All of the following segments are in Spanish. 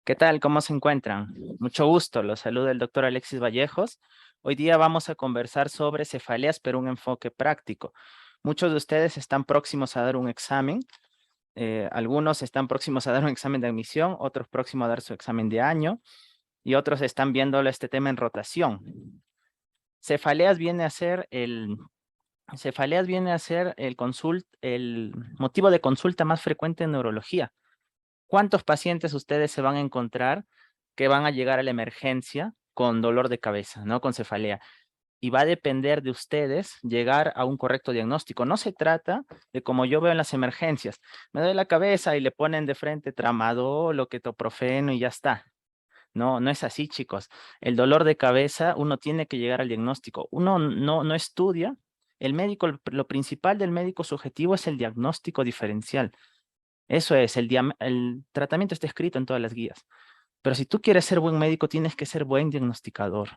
¿Qué tal? ¿Cómo se encuentran? Mucho gusto, los saluda el doctor Alexis Vallejos. Hoy día vamos a conversar sobre cefaleas, pero un enfoque práctico. Muchos de ustedes están próximos a dar un examen, algunos están próximos a dar un examen de admisión, otros próximos a dar su examen de año y otros están viendo este tema en rotación. Cefaleas viene a ser el motivo de consulta más frecuente en neurología. ¿Cuántos pacientes ustedes se van a encontrar que van a llegar a la emergencia con dolor de cabeza, ¿no? Con cefalea. Y va a depender de ustedes llegar a un correcto diagnóstico. No se trata de como yo veo en las emergencias. Me duele la cabeza y le ponen de frente tramadol o ketoprofeno y ya está. No, no es así, chicos. El dolor de cabeza, uno tiene que llegar al diagnóstico. Uno no estudia. El médico, lo principal del médico subjetivo es el diagnóstico diferencial. Eso es, el tratamiento está escrito en todas las guías. Pero si tú quieres ser buen médico, tienes que ser buen diagnosticador,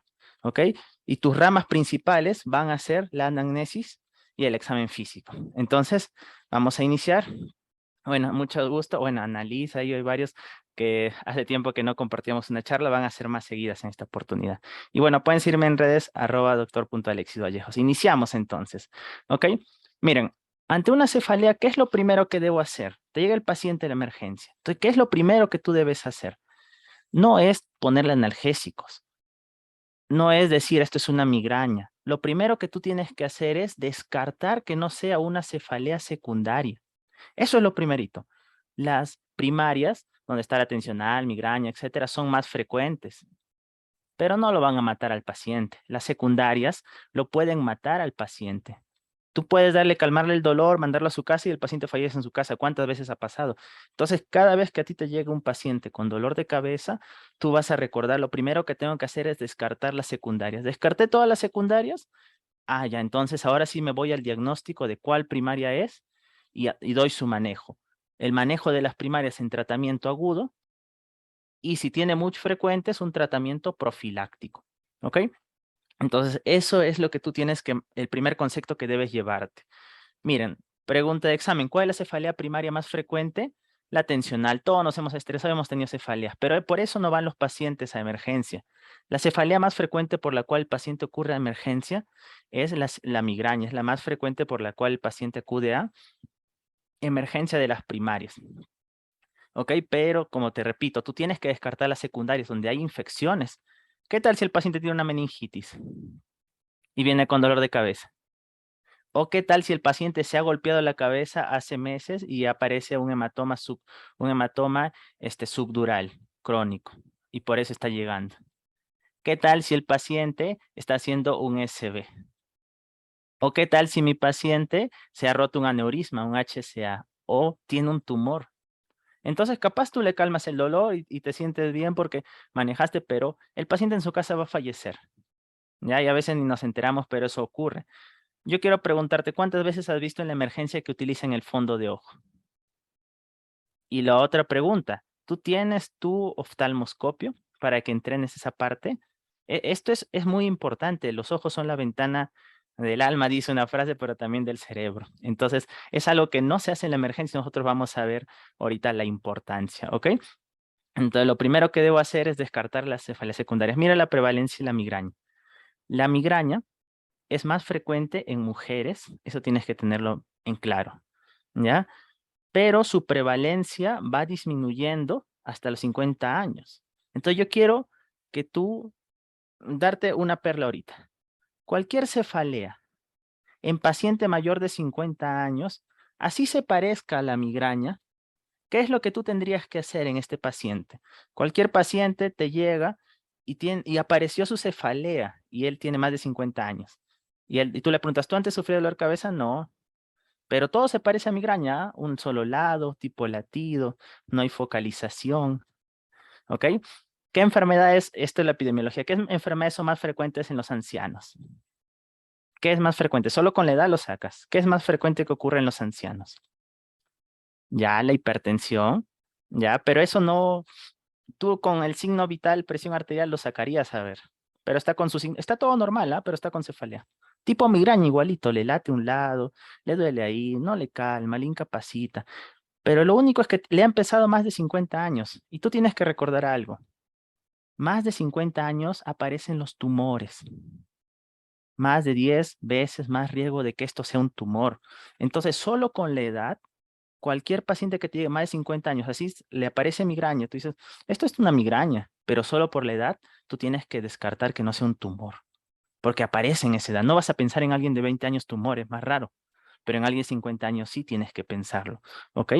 ¿ok? Y tus ramas principales van a ser la anamnesis y el examen físico. Entonces, vamos a iniciar. Bueno, mucho gusto. Bueno, Analiza y hay varios que hace tiempo que no compartíamos una charla, van a ser más seguidas en esta oportunidad. Y bueno, pueden seguirme en redes @doctor.alexisvallejos. Iniciamos entonces, ¿ok? Miren, ante una cefalea, ¿qué es lo primero que debo hacer? Te llega el paciente de la emergencia. Entonces, ¿qué es lo primero que tú debes hacer? No es ponerle analgésicos, no es decir esto es una migraña. Lo primero que tú tienes que hacer es descartar que no sea una cefalea secundaria. Eso es lo primerito. Las primarias, donde está la tensional, migraña, etcétera, son más frecuentes, pero no lo van a matar al paciente. Las secundarias lo pueden matar al paciente. Tú puedes calmarle el dolor, mandarlo a su casa y el paciente fallece en su casa. ¿Cuántas veces ha pasado? Entonces, cada vez que a ti te llega un paciente con dolor de cabeza, tú vas a recordar, lo primero que tengo que hacer es descartar las secundarias. ¿Descarté todas las secundarias? Ah, ya, entonces ahora sí me voy al diagnóstico de cuál primaria es y doy su manejo. El manejo de las primarias en tratamiento agudo y si tiene muy frecuente es un tratamiento profiláctico. ¿Ok? Entonces, eso es lo que tú tienes el primer concepto que debes llevarte. Miren, pregunta de examen. ¿Cuál es la cefalea primaria más frecuente? La tensional. Todos nos hemos estresado, hemos tenido cefaleas, pero por eso no van los pacientes a emergencia. La cefalea más frecuente por la cual el paciente ocurre a emergencia es la migraña, es la más frecuente por la cual el paciente acude a emergencia de las primarias. ¿Ok? Pero, como te repito, tú tienes que descartar las secundarias donde hay infecciones. ¿Qué tal si el paciente tiene una meningitis y viene con dolor de cabeza? ¿O qué tal si el paciente se ha golpeado la cabeza hace meses y aparece un hematoma subdural crónico y por eso está llegando? ¿Qué tal si el paciente está haciendo un SB? ¿O qué tal si mi paciente se ha roto un aneurisma, un HCA o tiene un tumor? Entonces, capaz tú le calmas el dolor y te sientes bien porque manejaste, pero el paciente en su casa va a fallecer. Ya, y a veces ni nos enteramos, pero eso ocurre. Yo quiero preguntarte, ¿cuántas veces has visto en la emergencia que utilizan el fondo de ojo? Y la otra pregunta, ¿tú tienes tu oftalmoscopio para que entrenes esa parte? Esto es muy importante. Los ojos son la ventana del alma, dice una frase, pero también del cerebro. Entonces, es algo que no se hace en la emergencia. Nosotros vamos a ver ahorita la importancia, ¿ok? Entonces, lo primero que debo hacer es descartar las cefaleas secundarias. Mira la prevalencia y la migraña. La migraña es más frecuente en mujeres, eso tienes que tenerlo en claro, ¿ya? Pero su prevalencia va disminuyendo hasta los 50 años. Entonces yo quiero que tú darte una perla ahorita. Cualquier cefalea en paciente mayor de 50 años, así se parezca a la migraña, ¿qué es lo que tú tendrías que hacer en este paciente? Cualquier paciente te llega y apareció su cefalea y él tiene más de 50 años. Y tú le preguntas, ¿tú antes sufrías dolor de cabeza? No. Pero todo se parece a migraña, ¿ah? Un solo lado, tipo latido, no hay focalización, ¿ok? ¿Qué enfermedades, esto es la epidemiología, qué enfermedades son más frecuentes en los ancianos? ¿Qué es más frecuente? Solo con la edad lo sacas. ¿Qué es más frecuente que ocurre en los ancianos? Ya, la hipertensión, ya, pero eso no, tú con el signo vital, presión arterial lo sacarías a ver, pero está con su signo, está todo normal, ¿ah? Pero está con cefalea. Tipo migraña igualito, le late un lado, le duele ahí, no le calma, le incapacita. Pero lo único es que le ha empezado más de 50 años. Y tú tienes que recordar algo. Más de 50 años aparecen los tumores. Más de 10 veces más riesgo de que esto sea un tumor. Entonces, solo con la edad, cualquier paciente que tiene más de 50 años, así le aparece migraña, tú dices, esto es una migraña, pero solo por la edad, tú tienes que descartar que no sea un tumor, porque aparece en esa edad. No vas a pensar en alguien de 20 años tumor, es más raro, pero en alguien de 50 años sí tienes que pensarlo, ¿ok?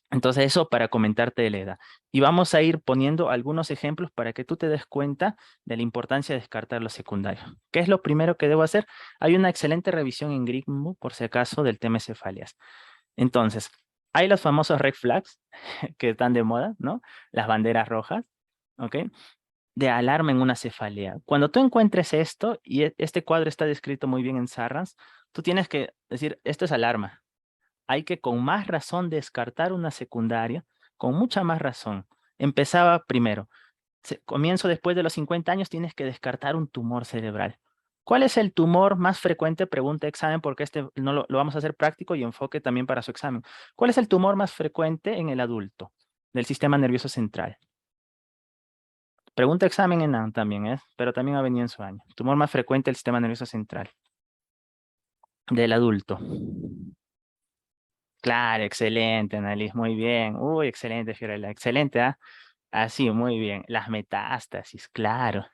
Entonces eso para comentarte de la edad. Y vamos a ir poniendo algunos ejemplos para que tú te des cuenta de la importancia de descartar los secundarios. ¿Qué es lo primero que debo hacer? Hay una excelente revisión en Grigmo, por si acaso, del tema cefaleas. Entonces, hay los famosos red flags que están de moda, ¿no? Las banderas rojas, ¿ok? De alarma en una cefalea. Cuando tú encuentres esto, y este cuadro está descrito muy bien en Sarrans, tú tienes que decir, esto es alarma. Hay que con más razón descartar una secundaria, con mucha más razón. Empezaba primero. Comienzo después de los 50 años, tienes que descartar un tumor cerebral. ¿Cuál es el tumor más frecuente? Pregunta examen, porque este no lo vamos a hacer práctico y enfoque también para su examen. ¿Cuál es el tumor más frecuente en el adulto del sistema nervioso central? Pregunta examen en AN también, pero también ha venido en su año. Tumor más frecuente del sistema nervioso central del adulto. Claro, excelente, Annalise, muy bien. Uy, excelente, Fiorella, excelente, ¿ah? Así, muy bien. Las metástasis, claro.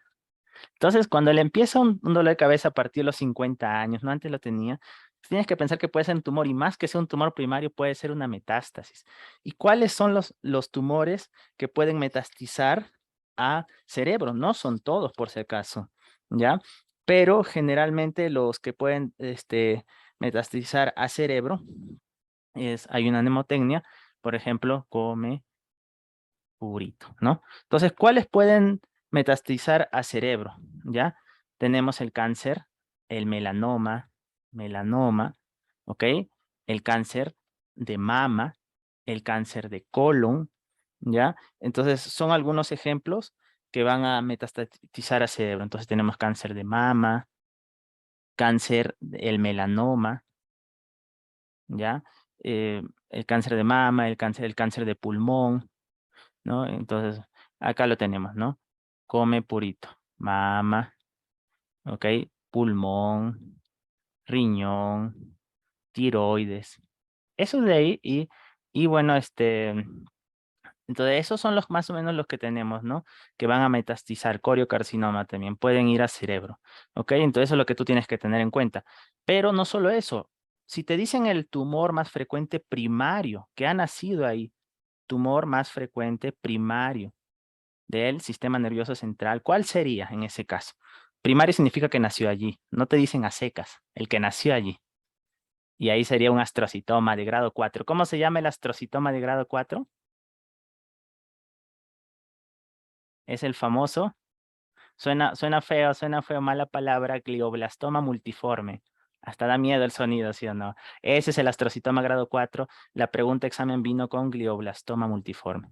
Entonces, cuando le empieza un dolor de cabeza a partir de los 50 años, no antes lo tenía, tienes que pensar que puede ser un tumor y más que sea un tumor primario, puede ser una metástasis. ¿Y cuáles son los tumores que pueden metastizar a cerebro? No son todos, por si acaso, ¿ya? Pero generalmente los que pueden metastizar a cerebro hay una mnemotecnia, por ejemplo, come purito, ¿no? Entonces, ¿cuáles pueden metastizar a cerebro? ¿Ya? Tenemos el cáncer, el melanoma, ¿ok? El cáncer de mama, el cáncer de colon, ¿ya? Entonces, son algunos ejemplos que van a metastatizar a cerebro. Entonces, tenemos cáncer de mama, cáncer, el melanoma, ¿ya? El cáncer de mama, el cáncer de pulmón, ¿no? Entonces, acá lo tenemos, ¿no? Come purito, mama, ¿ok? Pulmón, riñón, tiroides. Eso de ahí y bueno, entonces esos son los más o menos los que tenemos, ¿no? Que van a metastizar, coriocarcinoma también, pueden ir a cerebro, ¿ok? Entonces eso es lo que tú tienes que tener en cuenta. Pero no solo eso, si te dicen el tumor más frecuente primario, que ha nacido ahí, tumor más frecuente primario del sistema nervioso central, ¿cuál sería en ese caso? Primario significa que nació allí, no te dicen a secas, el que nació allí. Y ahí sería un astrocitoma de grado 4. ¿Cómo se llama el astrocitoma de grado 4? Es el famoso, suena feo, mala palabra, glioblastoma multiforme. Hasta da miedo el sonido, ¿sí o no? Ese es el astrocitoma grado 4. La pregunta examen vino con glioblastoma multiforme.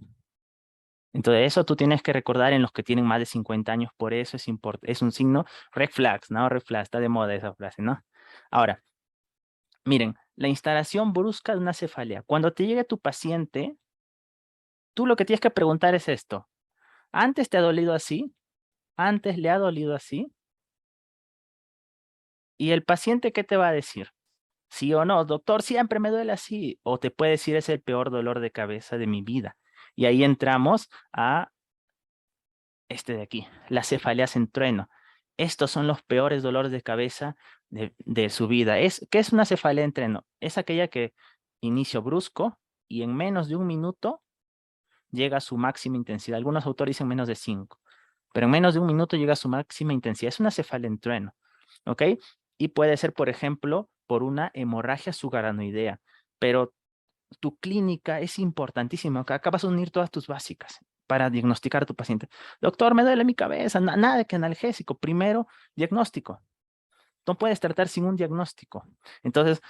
Entonces, eso tú tienes que recordar en los que tienen más de 50 años, por eso es un signo red flags, ¿no? Red flags, está de moda esa frase, ¿no? Ahora, miren, la instalación brusca de una cefalea. Cuando te llegue tu paciente, tú lo que tienes que preguntar es esto. ¿Antes te ha dolido así? ¿Antes le ha dolido así? ¿Y el paciente qué te va a decir? ¿Sí o no? Doctor, siempre me duele así. O te puede decir, es el peor dolor de cabeza de mi vida. Y ahí entramos a este de aquí, las cefaleas en trueno. Estos son los peores dolores de cabeza de su vida. ¿Qué es una cefalea en trueno? Es aquella que inicio brusco y en menos de un minuto llega a su máxima intensidad. Algunos autores dicen menos de 5, pero en menos de un minuto llega a su máxima intensidad. Es una cefalea en trueno, ¿ok? Y puede ser, por ejemplo, por una hemorragia subaracnoidea, pero tu clínica es importantísima. Acá vas a unir todas tus básicas para diagnosticar a tu paciente. Doctor, me duele mi cabeza, nada de que analgésico. Primero, diagnóstico. No puedes tratar sin un diagnóstico. Entonces,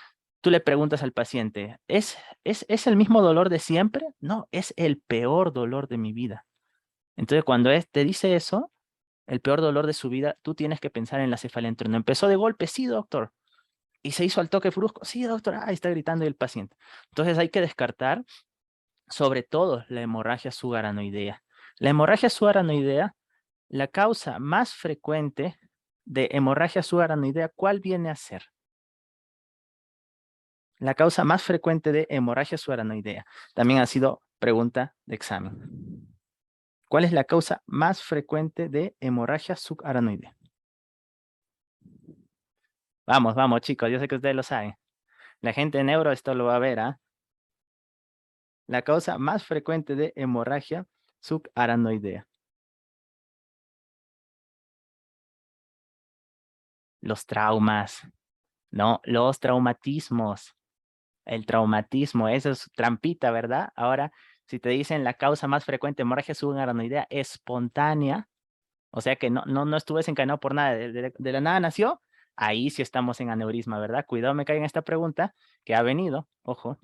tú le preguntas al paciente, ¿es el mismo dolor de siempre? No, es el peor dolor de mi vida. Entonces, cuando te dice eso, el peor dolor de su vida, tú tienes que pensar en la cefalea en trueno. ¿Empezó de golpe? Sí, doctor. Y se hizo al toque brusco. Sí, doctor, ahí está gritando el paciente. Entonces hay que descartar sobre todo la hemorragia subaranoidea. La hemorragia subaranoidea, la causa más frecuente de hemorragia subaranoidea, ¿cuál viene a ser? La causa más frecuente de hemorragia subaranoidea. También ha sido pregunta de examen. ¿Cuál es la causa más frecuente de hemorragia subaranoidea? Vamos, vamos, chicos, yo sé que ustedes lo saben. La gente de neuro esto lo va a ver, ¿ah? La causa más frecuente de hemorragia subaranoidea. Los traumas, no, los traumatismos. El traumatismo, eso es trampita, ¿verdad? Ahora, si te dicen la causa más frecuente de hemorragia subaranoidea espontánea, o sea que no estuvo desencadenado por nada, de la nada nació, ahí sí estamos en aneurisma, ¿verdad? Cuidado, me caiga en esta pregunta que ha venido, ojo,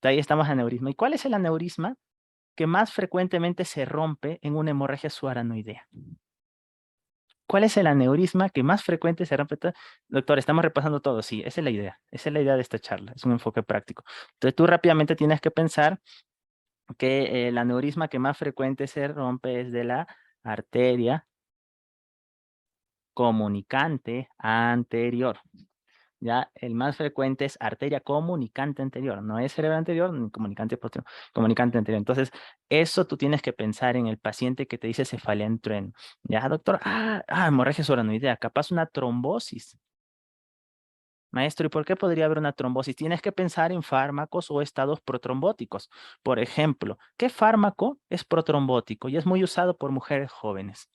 ahí estamos en aneurisma. ¿Y cuál es el aneurisma que más frecuentemente se rompe en una hemorragia subaranoidea? ¿Cuál es el aneurisma que más frecuente se rompe? Doctor, estamos repasando todo. Sí, esa es la idea. Esa es la idea de esta charla. Es un enfoque práctico. Entonces tú rápidamente tienes que pensar que el aneurisma que más frecuente se rompe es de la arteria comunicante anterior. Ya, el más frecuente es arteria comunicante anterior, no es cerebro anterior ni comunicante posterior, comunicante anterior. Entonces, eso tú tienes que pensar en el paciente que te dice cefalea en trueno. Ya, doctor, hemorragia subaranoidea, capaz una trombosis. Maestro, ¿y por qué podría haber una trombosis? Tienes que pensar en fármacos o estados protrombóticos. Por ejemplo, ¿qué fármaco es protrombótico y es muy usado por mujeres jóvenes?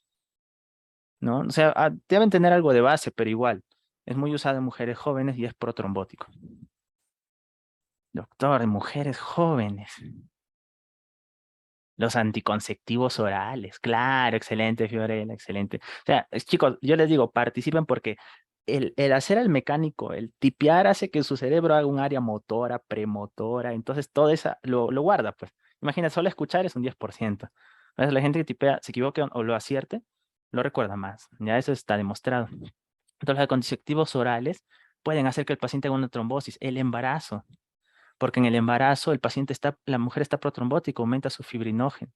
¿No? O sea, deben tener algo de base, pero igual, es muy usado en mujeres jóvenes y es protrombótico. Doctor, en mujeres jóvenes. Los anticonceptivos orales. Claro, excelente, Fiorella, excelente. O sea, chicos, yo les digo, participen porque el hacer al mecánico, el tipear hace que su cerebro haga un área motora, premotora, entonces todo eso lo guarda, pues. Imagina, solo escuchar es un 10%. A veces la gente que tipea se equivoque o lo acierte, lo recuerda más. Ya eso está demostrado. Entonces, los anticonceptivos orales pueden hacer que el paciente haga una trombosis. El embarazo, porque en el embarazo la mujer está protrombótica, aumenta su fibrinógeno,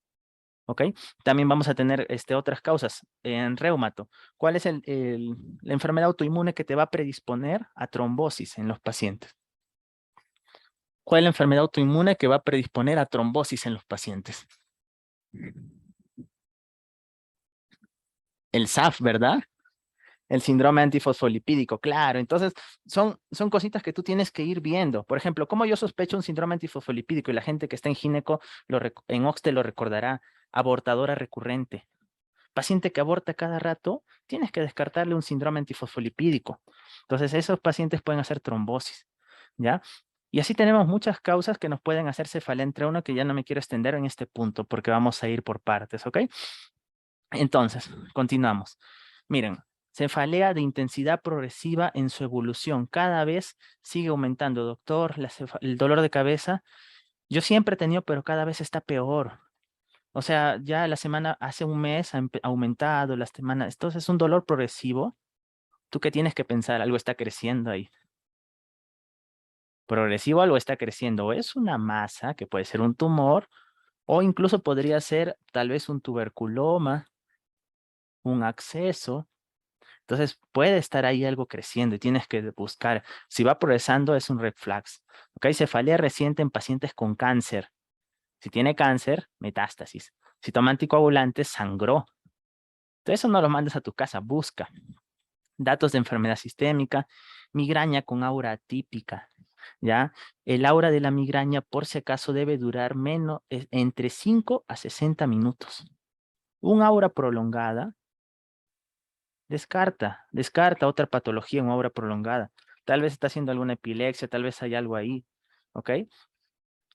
¿ok? También vamos a tener otras causas en reumato. ¿Cuál es la enfermedad autoinmune que te va a predisponer a trombosis en los pacientes? ¿Cuál es la enfermedad autoinmune que va a predisponer a trombosis en los pacientes? El SAF, ¿verdad? El síndrome antifosfolipídico, claro. Entonces, son cositas que tú tienes que ir viendo. Por ejemplo, como yo sospecho un síndrome antifosfolipídico y la gente que está en gineco, en OXTE lo recordará, abortadora recurrente. Paciente que aborta cada rato, tienes que descartarle un síndrome antifosfolipídico. Entonces, esos pacientes pueden hacer trombosis, ¿ya? Y así tenemos muchas causas que nos pueden hacer cefalea entre uno, que ya no me quiero extender en este punto porque vamos a ir por partes, ¿ok? Entonces, continuamos. Miren, cefalea de intensidad progresiva en su evolución. Cada vez sigue aumentando, doctor. El dolor de cabeza, yo siempre he tenido, pero cada vez está peor. O sea, ya la semana, hace un mes ha aumentado, la semana, entonces es un dolor progresivo. ¿Tú qué tienes que pensar? Algo está creciendo ahí. Progresivo, algo está creciendo. O es una masa, que puede ser un tumor, o incluso podría ser tal vez un tuberculoma, un absceso. Entonces puede estar ahí algo creciendo y tienes que buscar. Si va progresando es un red flags. ¿Ok? Cefalea reciente en pacientes con cáncer. Si tiene cáncer, metástasis. Si toma anticoagulantes, sangró. Entonces eso no lo mandes a tu casa, busca. Datos de enfermedad sistémica, migraña con aura atípica. ¿Ya? El aura de la migraña, por si acaso, debe durar entre 5 a 60 minutos. Un aura prolongada. Descarta otra patología en obra prolongada. Tal vez está haciendo alguna epilepsia, tal vez hay algo ahí, ¿ok?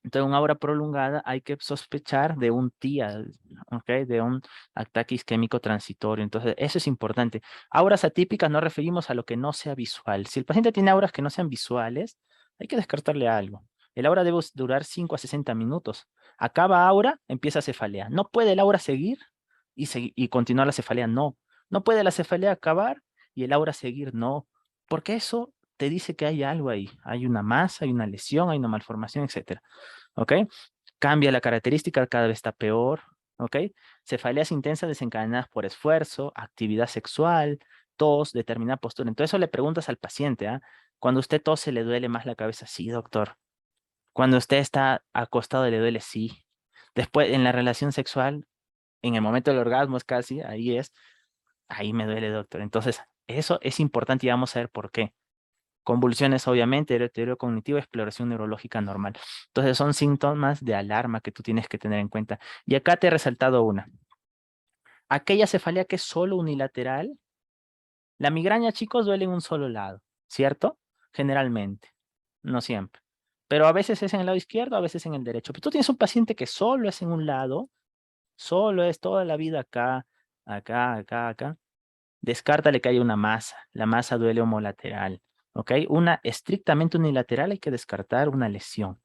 Entonces, una obra prolongada hay que sospechar de un TIA, ¿ok? De un ataque isquémico transitorio. Entonces, eso es importante. Auras atípicas nos referimos a lo que no sea visual. Si el paciente tiene auras que no sean visuales, hay que descartarle algo. El aura debe durar 5 a 60 minutos. Acaba aura, empieza cefalea. No puede el aura seguir y continuar la cefalea, no. No puede la cefalea acabar y el aura seguir, no. Porque eso te dice que hay algo ahí. Hay una masa, hay una lesión, hay una malformación, etcétera. ¿Ok? Cambia la característica, cada vez está peor. ¿Ok? Cefaleas intensas desencadenadas por esfuerzo, actividad sexual, tos, determinada postura. Entonces eso le preguntas al paciente, ¿ah? Cuando usted tose, ¿le duele más la cabeza? Sí, doctor. Cuando usted está acostado, ¿le duele? Sí. Después, en la relación sexual, en el momento del orgasmo es casi, ahí me duele, doctor. Entonces, eso es importante y vamos a ver por qué. Convulsiones, obviamente, deterioro cognitivo, exploración neurológica normal. Entonces, son síntomas de alarma que tú tienes que tener en cuenta. Y acá te he resaltado una. Aquella cefalea que es solo unilateral, la migraña, chicos, duele en un solo lado, ¿cierto? Generalmente, no siempre. Pero a veces es en el lado izquierdo, a veces en el derecho. Pero tú tienes un paciente que solo es en un lado, solo es toda la vida acá, acá. Descártale que haya una masa. La masa duele homolateral. ¿Ok? Una estrictamente unilateral hay que descartar una lesión.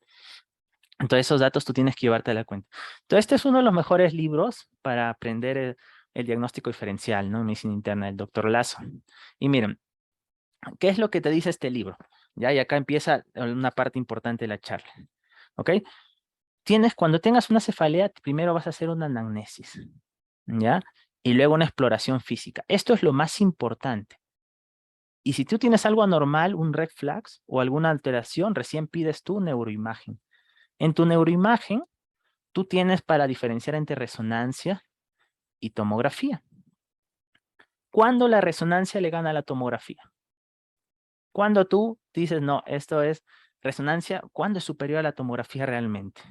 Entonces esos datos tú tienes que llevarte a la cuenta. Entonces este es uno de los mejores libros para aprender el diagnóstico diferencial, ¿no? Medicina interna del doctor Lazo. Y miren, ¿qué es lo que te dice este libro? Ya, y acá empieza una parte importante de la charla. ¿Ok? Cuando tengas una cefalea, primero vas a hacer una anamnesis. ¿Ya? Y luego una exploración física. Esto es lo más importante. Y si tú tienes algo anormal, un red flags o alguna alteración, recién pides tu neuroimagen. En tu neuroimagen, tú tienes para diferenciar entre resonancia y tomografía. ¿Cuándo la resonancia le gana a la tomografía? Cuando tú dices, no, esto es resonancia, ¿cuándo es superior a la tomografía realmente?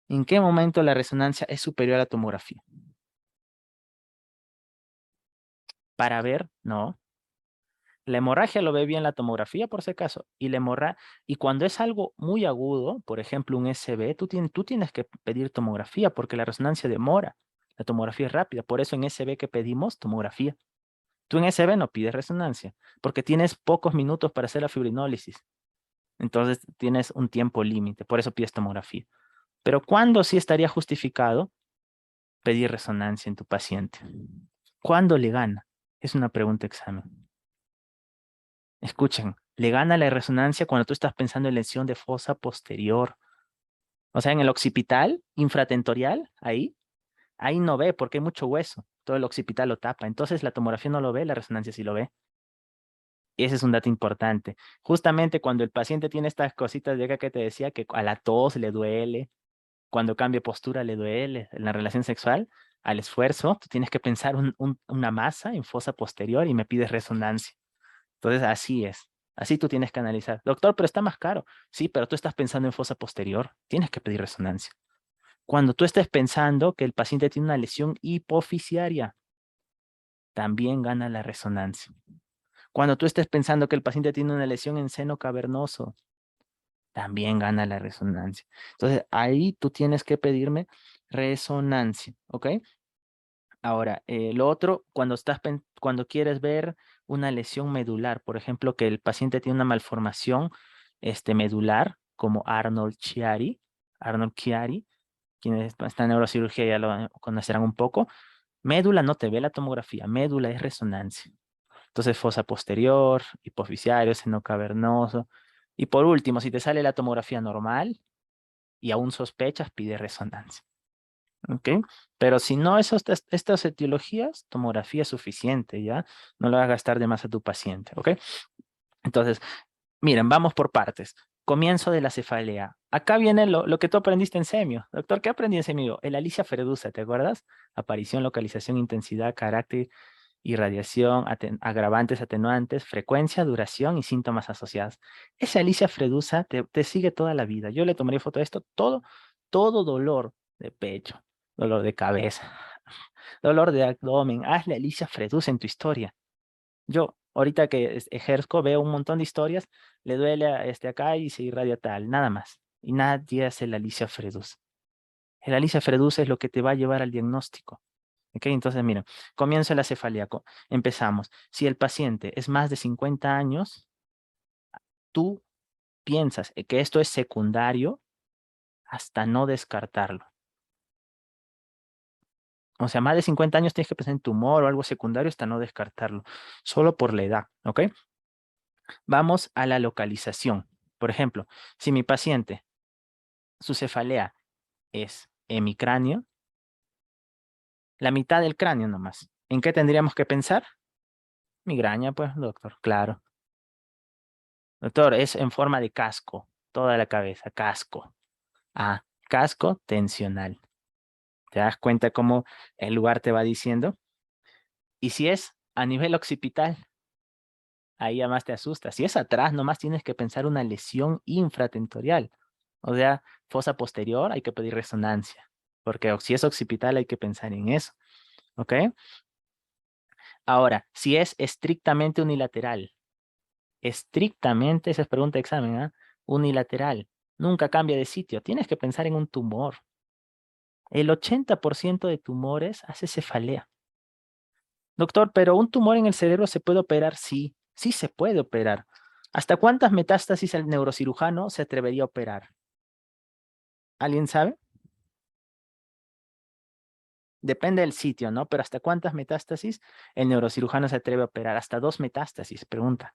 ¿En qué momento la resonancia es superior a la tomografía? Para ver, no. La hemorragia lo ve bien la tomografía, por si acaso, y cuando es algo muy agudo, por ejemplo, un SB, tú tienes que pedir tomografía porque la resonancia demora. La tomografía es rápida, por eso en SB que pedimos tomografía. Tú en SB no pides resonancia, porque tienes pocos minutos para hacer la fibrinólisis. Entonces tienes un tiempo límite, por eso pides tomografía. Pero ¿cuándo sí estaría justificado pedir resonancia en tu paciente? ¿Cuándo le gana? Es una pregunta examen. Escuchen, le gana la resonancia cuando tú estás pensando en lesión de fosa posterior. O sea, en el occipital, infratentorial, ahí no ve porque hay mucho hueso. Todo el occipital lo tapa. Entonces la tomografía no lo ve, la resonancia sí lo ve. Ese es un dato importante. Justamente cuando el paciente tiene estas cositas de acá que te decía, que a la tos le duele, cuando cambia postura le duele, en la relación sexual, al esfuerzo, tú tienes que pensar una masa en fosa posterior y me pides resonancia. Entonces, así es. Así tú tienes que analizar. Doctor, pero está más caro. Sí, pero tú estás pensando en fosa posterior. Tienes que pedir resonancia. Cuando tú estés pensando que el paciente tiene una lesión hipofisiaria, también gana la resonancia. Cuando tú estés pensando que el paciente tiene una lesión en seno cavernoso, también gana la resonancia. Entonces, ahí tú tienes que pedirme resonancia, ¿ok? Ahora, lo otro, cuando quieres ver una lesión medular, por ejemplo, que el paciente tiene una malformación medular, como Arnold Chiari, quienes están en neurocirugía ya lo conocerán un poco. Médula no te ve la tomografía, médula es resonancia. Entonces, fosa posterior, hipofisiario, seno cavernoso. Y por último, si te sale la tomografía normal y aún sospechas, pide resonancia. ¿Ok? Pero si no, estas etiologías, tomografía es suficiente, ¿ya? No le vas a gastar de más a tu paciente, ¿ok? Entonces, miren, vamos por partes. Comienzo de la cefalea. Acá viene lo que tú aprendiste en semio. Doctor, ¿qué aprendí en semio? El Alicia Fredusa, ¿te acuerdas? Aparición, localización, intensidad, carácter, irradiación, agravantes, atenuantes, frecuencia, duración y síntomas asociados. Esa Alicia Fredusa te sigue toda la vida. Yo le tomaría foto de esto, todo dolor de pecho, dolor de cabeza, dolor de abdomen. Hazle Alicia Fredusa en tu historia. Yo, ahorita que ejerzo, veo un montón de historias, le duele acá y se irradia tal, nada más. Y nadie hace la Alicia Fredusa. El Alicia Fredusa es lo que te va a llevar al diagnóstico. ¿Ok? Entonces, mira, comienzo la cefalea. Empezamos. Si el paciente es más de 50 años, tú piensas que esto es secundario hasta no descartarlo. O sea, más de 50 años tienes que pensar en tumor o algo secundario hasta no descartarlo, solo por la edad, ¿ok? Vamos a la localización. Por ejemplo, si mi paciente, su cefalea es hemicráneo, la mitad del cráneo nomás. ¿En qué tendríamos que pensar? Migraña, pues, doctor, claro. Doctor, es en forma de casco, toda la cabeza, casco. Ah, casco tensional. ¿Te das cuenta cómo el lugar te va diciendo? Y si es a nivel occipital, ahí ya más te asusta. Si es atrás, nomás tienes que pensar una lesión infratentorial. O sea, fosa posterior, hay que pedir resonancia. Porque si es occipital, hay que pensar en eso. ¿Ok? Ahora, si es estrictamente unilateral, esa es pregunta de examen, ¿ah? Unilateral, nunca cambia de sitio. Tienes que pensar en un tumor. El 80% de tumores hace cefalea. Doctor, pero un tumor en el cerebro se puede operar, sí, sí se puede operar. ¿Hasta cuántas metástasis el neurocirujano se atrevería a operar? ¿Alguien sabe? Depende del sitio, ¿no? Pero ¿hasta cuántas metástasis el neurocirujano se atreve a operar? Hasta 2 metástasis, pregunta.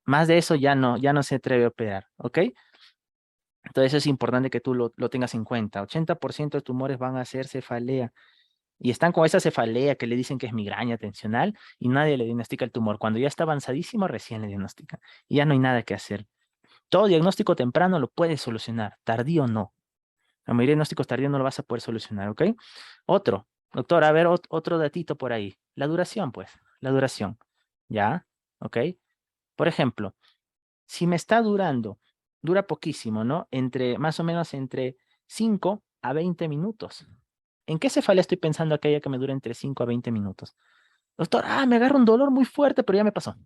Más de eso ya no se atreve a operar, ¿ok? Entonces es importante que tú lo tengas en cuenta. 80% de tumores van a ser cefalea. Y están con esa cefalea que le dicen que es migraña tensional y nadie le diagnostica el tumor. Cuando ya está avanzadísimo, recién le diagnostican. Y ya no hay nada que hacer. Todo diagnóstico temprano lo puedes solucionar, tardío no. La mayoría de diagnósticos tardíos no lo vas a poder solucionar, ¿ok? Otro, doctor, a ver, otro datito por ahí. La duración, pues, la duración. ¿Ya? ¿Ok? Por ejemplo, si me está durando, dura poquísimo, ¿no? Más o menos entre 5 a 20 minutos. ¿En qué cefalea estoy pensando aquella que me dura entre 5 a 20 minutos? Doctor, me agarra un dolor muy fuerte, pero ya me pasó.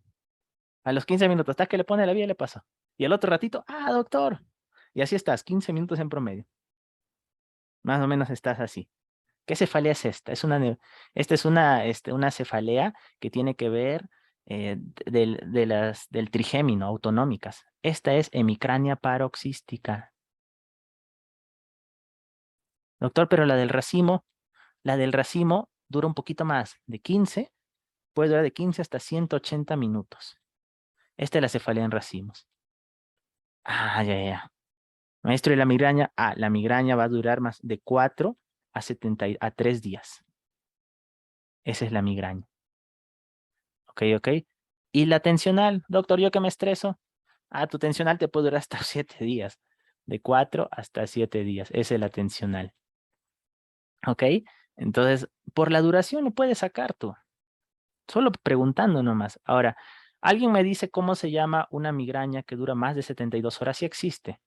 A los 15 minutos, hasta que le pone la vía, le pasó. Y al otro ratito, doctor. Y así estás, 15 minutos en promedio. Más o menos estás así. ¿Qué cefalea es esta? Esta es una cefalea que tiene que ver del trigémino, autonómicas. Esta es hemicrania paroxística. Doctor, pero la del racimo dura un poquito más, puede durar de 15 hasta 180 minutos. Esta es la cefalea en racimos. Ya. Maestro, ¿y la migraña? La migraña va a durar más de 4 a 3 días. Esa es la migraña. Ok. ¿Y la tensional? Doctor, ¿yo que me estreso? Tu tensional te puede durar hasta 7 días. De 4 hasta 7 días. Esa es la tensional. ¿Ok? Entonces, por la duración lo puedes sacar tú. Solo preguntando nomás. Ahora, alguien me dice cómo se llama una migraña que dura más de 72 horas. Sí existe,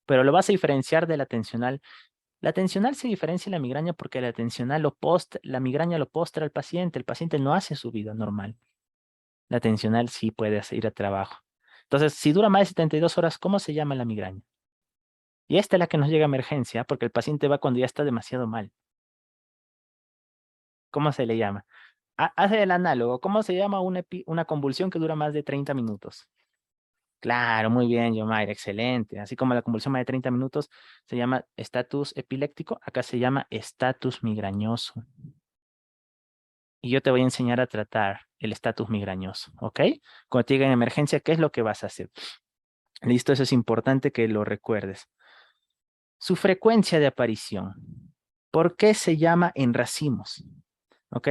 pero lo vas a diferenciar de la tensional. La tensional se diferencia de la migraña porque la migraña lo postra al paciente. El paciente no hace su vida normal. La tensional sí puede ir a trabajo. Entonces, si dura más de 72 horas, ¿cómo se llama la migraña? Y esta es la que nos llega a emergencia porque el paciente va cuando ya está demasiado mal. ¿Cómo se le llama? Hace el análogo. ¿Cómo se llama una convulsión que dura más de 30 minutos? Claro, muy bien, Yomaira, excelente. Así como la convulsión más de 30 minutos se llama estatus epiléptico, acá se llama estatus migrañoso. Y yo te voy a enseñar a tratar el estatus migrañoso, ¿ok? Cuando te llegue en emergencia, ¿qué es lo que vas a hacer? Listo, eso es importante que lo recuerdes. Su frecuencia de aparición. ¿Por qué se llama en racimos? ¿Ok?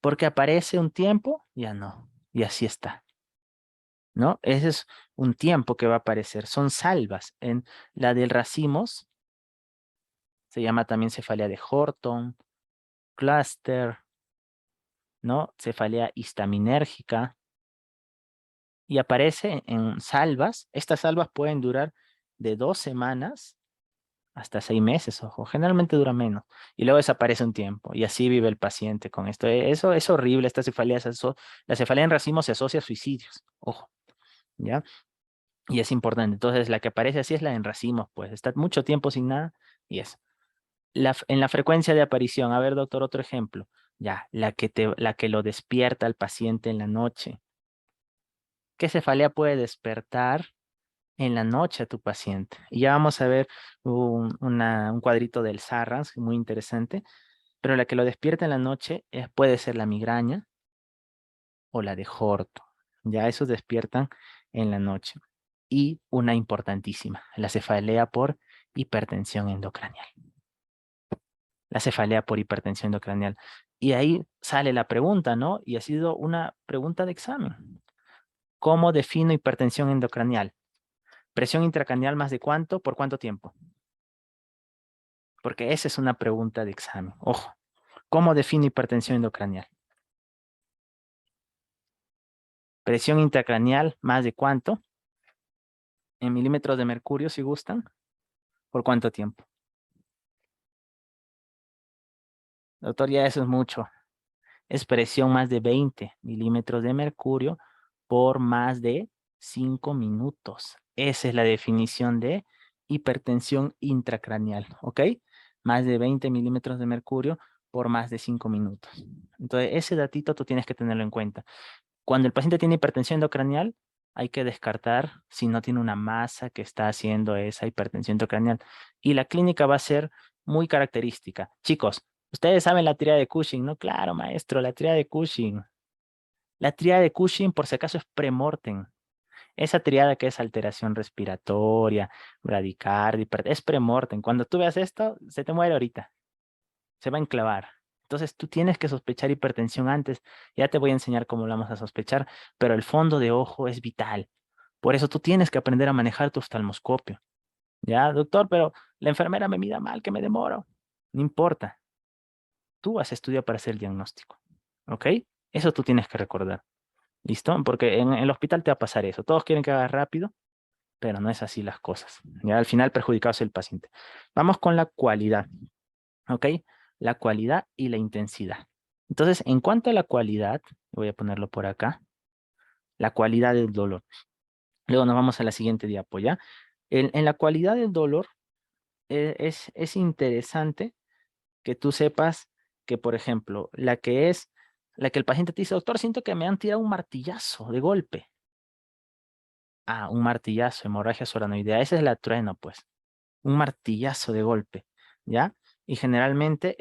Porque aparece un tiempo, ya no. Y así está. ¿No? Ese es un tiempo que va a aparecer. Son salvas. En la del racimos se llama también cefalea de Horton, cluster, ¿no? Cefalea histaminérgica. Y aparece en salvas. Estas salvas pueden durar de 2 semanas hasta 6 meses, ojo. Generalmente dura menos. Y luego desaparece un tiempo. Y así vive el paciente con esto. Eso es horrible. Esta cefalea, la cefalea en racimos se asocia a suicidios. Ojo. ¿Ya? Y es importante. Entonces, la que aparece así es la en racimos, pues. Está mucho tiempo sin nada y es. En la frecuencia de aparición. A ver, doctor, otro ejemplo. Ya, la que lo despierta al paciente en la noche. ¿Qué cefalea puede despertar en la noche a tu paciente? Y ya vamos a ver un cuadrito del Sarrans, muy interesante. Pero la que lo despierta en la noche puede ser la migraña o la de Horto. Ya esos despiertan en la noche. Y una importantísima, la cefalea por hipertensión endocranial. La cefalea por hipertensión endocranial. Y ahí sale la pregunta, ¿no? Y ha sido una pregunta de examen. ¿Cómo defino hipertensión endocranial? ¿Presión intracraneal más de cuánto? ¿Por cuánto tiempo? Porque esa es una pregunta de examen. Ojo, ¿cómo defino hipertensión endocranial? ¿Presión intracraneal más de cuánto? En milímetros de mercurio, si gustan. ¿Por cuánto tiempo? Doctor, ya eso es mucho. Es presión más de 20 milímetros de mercurio por más de 5 minutos. Esa es la definición de hipertensión intracraneal, ¿ok? Más de 20 milímetros de mercurio por más de 5 minutos. Entonces, ese datito tú tienes que tenerlo en cuenta. Cuando el paciente tiene hipertensión endocranial, hay que descartar si no tiene una masa que está haciendo esa hipertensión endocranial. Y la clínica va a ser muy característica. Chicos, ustedes saben la tríada de Cushing, ¿no? Claro, maestro, la tríada de Cushing. La tríada de Cushing, por si acaso, es premortem. Esa triada que es alteración respiratoria, bradicardia, es premortem. Cuando tú veas esto, se te muere ahorita. Se va a enclavar. Entonces tú tienes que sospechar hipertensión antes. Ya te voy a enseñar cómo lo vamos a sospechar, pero el fondo de ojo es vital. Por eso tú tienes que aprender a manejar tu oftalmoscopio. Ya, doctor, pero la enfermera me mira mal, que me demoro. No importa. Tú has estudiado para hacer el diagnóstico. ¿Ok? Eso tú tienes que recordar. ¿Listo? Porque en el hospital te va a pasar eso. Todos quieren que hagas rápido, pero no es así las cosas. Ya al final perjudicado es el paciente. Vamos con la cualidad. ¿Ok? La cualidad y la intensidad. Entonces, en cuanto a la cualidad, voy a ponerlo por acá, la cualidad del dolor. Luego nos vamos a la siguiente diapo, ¿ya? En la cualidad del dolor, es interesante que tú sepas que, por ejemplo, la que el paciente te dice, doctor, siento que me han tirado un martillazo de golpe. Ah, un martillazo, hemorragia subaranoidea. Esa es la trueno, pues. Un martillazo de golpe, ¿ya? Y generalmente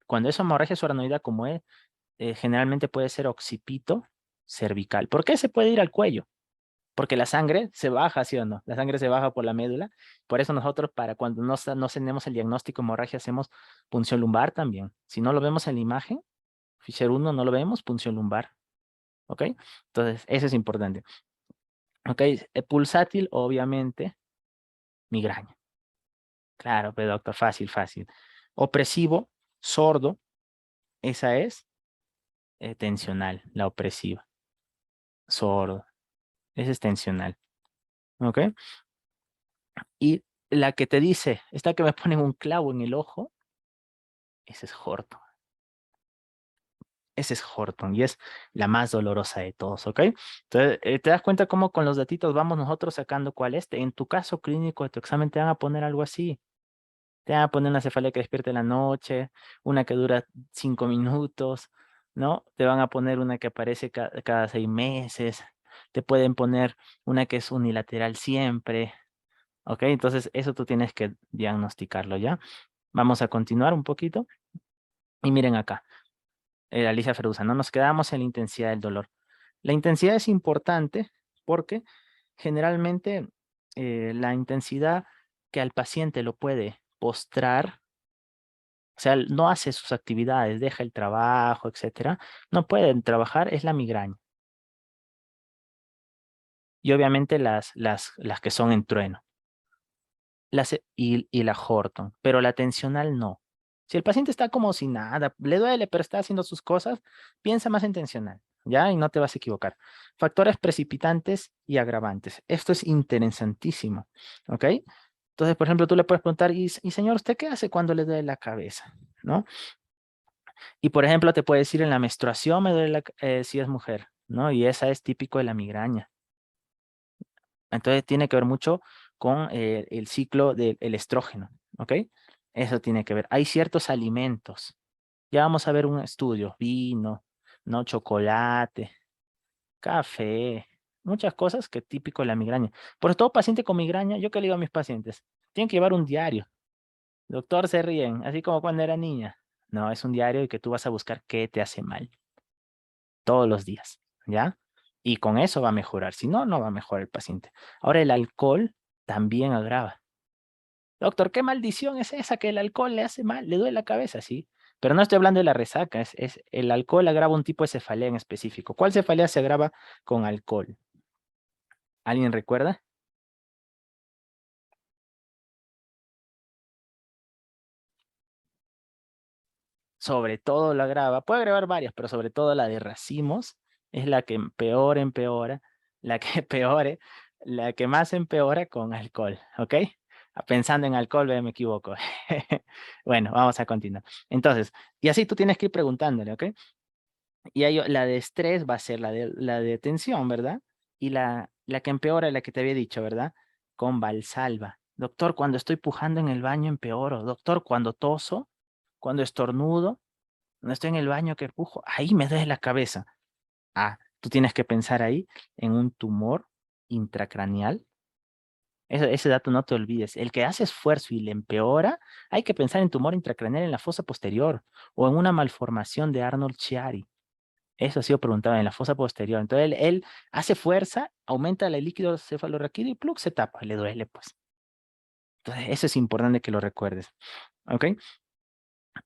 cuando es hemorragia subaranoidea como es, generalmente puede ser occipito cervical. ¿Por qué se puede ir al cuello? Porque la sangre se baja, ¿sí o no? La sangre se baja por la médula. Por eso nosotros, para cuando no tenemos el diagnóstico de hemorragia, hacemos punción lumbar también. Si no lo vemos en la imagen, Fisher 1 no lo vemos, punción lumbar. ¿Ok? Entonces, eso es importante. ¿Ok? Pulsátil, obviamente, migraña. Claro, pero doctor, fácil, fácil. Opresivo, sordo, esa es tensional, la opresiva. Sordo, esa es tensional. ¿Ok? Y la que te dice, esta que me ponen un clavo en el ojo, ese es Horton. Ese es Horton y es la más dolorosa de todos, ¿ok? Entonces, te das cuenta cómo con los datitos vamos nosotros sacando cuál es. En tu caso clínico de tu examen te van a poner algo así. Te van a poner una cefalea que despierte en la noche, una que dura 5 minutos, ¿no? Te van a poner una que aparece cada 6 meses. Te pueden poner una que es unilateral siempre, ¿ok? Entonces, eso tú tienes que diagnosticarlo, ¿ya? Vamos a continuar un poquito. Y miren acá, Alicia Feruza, no nos quedamos en la intensidad del dolor. La intensidad es importante porque generalmente la intensidad que al paciente lo puede postrar, o sea, no hace sus actividades, deja el trabajo, etcétera, no pueden trabajar, es la migraña. Y obviamente las que son en trueno. Y la Horton, pero la tensional no. Si el paciente está como si nada, le duele, pero está haciendo sus cosas, piensa más en tensional, ¿ya? Y no te vas a equivocar. Factores precipitantes y agravantes. Esto es interesantísimo, ¿ok? Entonces, por ejemplo, tú le puedes preguntar, y señor, ¿usted qué hace cuando le duele la cabeza? ¿No? Y, por ejemplo, te puede decir en la menstruación me duele si es mujer, ¿no? Y esa es típico de la migraña. Entonces tiene que ver mucho con el ciclo del estrógeno, ¿ok? Eso tiene que ver. Hay ciertos alimentos. Ya vamos a ver un estudio. Vino, ¿no? Chocolate, café, muchas cosas que típico de la migraña. Por todo paciente con migraña, yo que le digo a mis pacientes, tienen que llevar un diario. Doctor, se ríen, así como cuando era niña. No, es un diario y que tú vas a buscar qué te hace mal todos los días, ¿ya? Y con eso va a mejorar. Si no, no va a mejorar el paciente. Ahora, el alcohol también agrava. Doctor, ¿qué maldición es esa que el alcohol le hace mal? Le duele la cabeza, sí. Pero no estoy hablando de la resaca, el alcohol agrava un tipo de cefalea en específico. ¿Cuál cefalea se agrava con alcohol? ¿Alguien recuerda? Sobre todo la agrava, puede agravar varias, pero sobre todo la de racimos es la que peor empeora, la que peore, la que más empeora con alcohol, ¿ok? Pensando en alcohol, me equivoco. Bueno, vamos a continuar. Entonces, y así tú tienes que ir preguntándole, ¿ok? Y ahí la de estrés va a ser la de tensión, ¿verdad? Y la que empeora es la que te había dicho, ¿verdad? Con Valsalva. Doctor, cuando estoy pujando en el baño empeoro. Doctor, cuando toso, cuando estornudo, no estoy en el baño que pujo, ahí me duele la cabeza. Ah, tú tienes que pensar ahí en un tumor intracraneal. Ese dato no te olvides. El que hace esfuerzo y le empeora, hay que pensar en tumor intracraneal en la fosa posterior o en una malformación de Arnold-Chiari. Eso ha sido preguntado en la fosa posterior. Entonces él hace fuerza, aumenta el líquido cefalorraquídeo y plug se tapa, le duele pues. Entonces eso es importante que lo recuerdes. ¿Ok?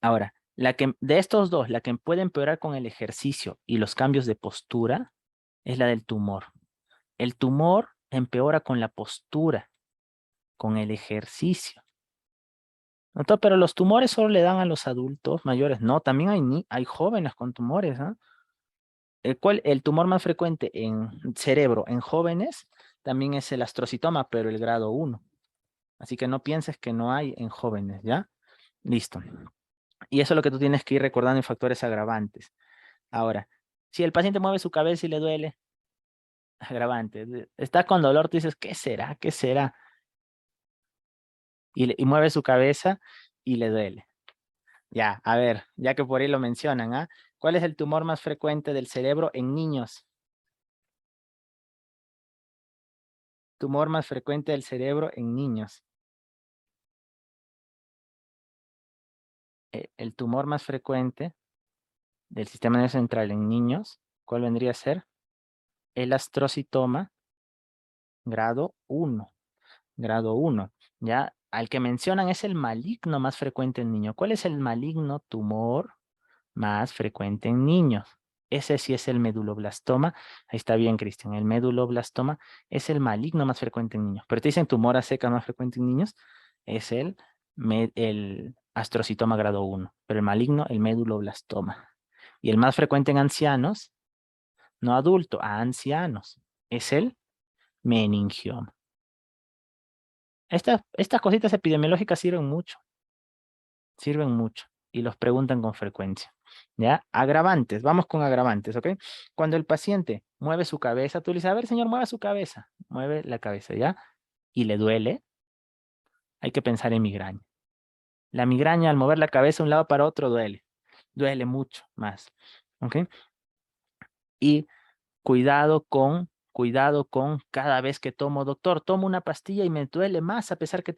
Ahora, de estos dos, la que puede empeorar con el ejercicio y los cambios de postura es la del tumor. El tumor empeora con la postura, con el ejercicio. ¿Notó? Pero los tumores solo le dan a los adultos mayores. No, también hay jóvenes con tumores. ¿Ah? El tumor más frecuente en cerebro en jóvenes también es el astrocitoma, pero el grado 1. Así que no pienses que no hay en jóvenes, ¿ya? Listo. Y eso es lo que tú tienes que ir recordando en factores agravantes. Ahora, si el paciente mueve su cabeza y le duele, agravante. Está con dolor, tú dices, ¿qué será? ¿Qué será? Y mueve su cabeza y le duele. Ya, a ver, ya que por ahí lo mencionan, ¿ah? ¿Cuál es el tumor más frecuente del cerebro en niños? Tumor más frecuente del cerebro en niños. El tumor más frecuente del sistema nervioso central en niños, ¿cuál vendría a ser? El astrocitoma grado 1. Grado 1. Ya, al que mencionan es el maligno más frecuente en niños. ¿Cuál es el maligno tumor más frecuente en niños? Ese sí es el meduloblastoma. Ahí está bien, Cristian. El meduloblastoma es el maligno más frecuente en niños. Pero te dicen tumor a seca más frecuente en niños, es el astrocitoma grado 1. Pero el maligno, el meduloblastoma. Y el más frecuente en ancianos, no adulto, a ancianos, es el meningioma. Estas cositas epidemiológicas sirven mucho y los preguntan con frecuencia. ¿Ya? Agravantes, vamos con agravantes, ¿ok? Cuando el paciente mueve su cabeza, tú le dices, a ver, señor, mueva su cabeza. Mueve la cabeza, ¿ya? Y le duele, hay que pensar en migraña. La migraña al mover la cabeza de un lado para otro duele. Duele mucho más, ¿ok? Y cuidado con cada vez que tomo, doctor, tomo una pastilla y me duele más a pesar que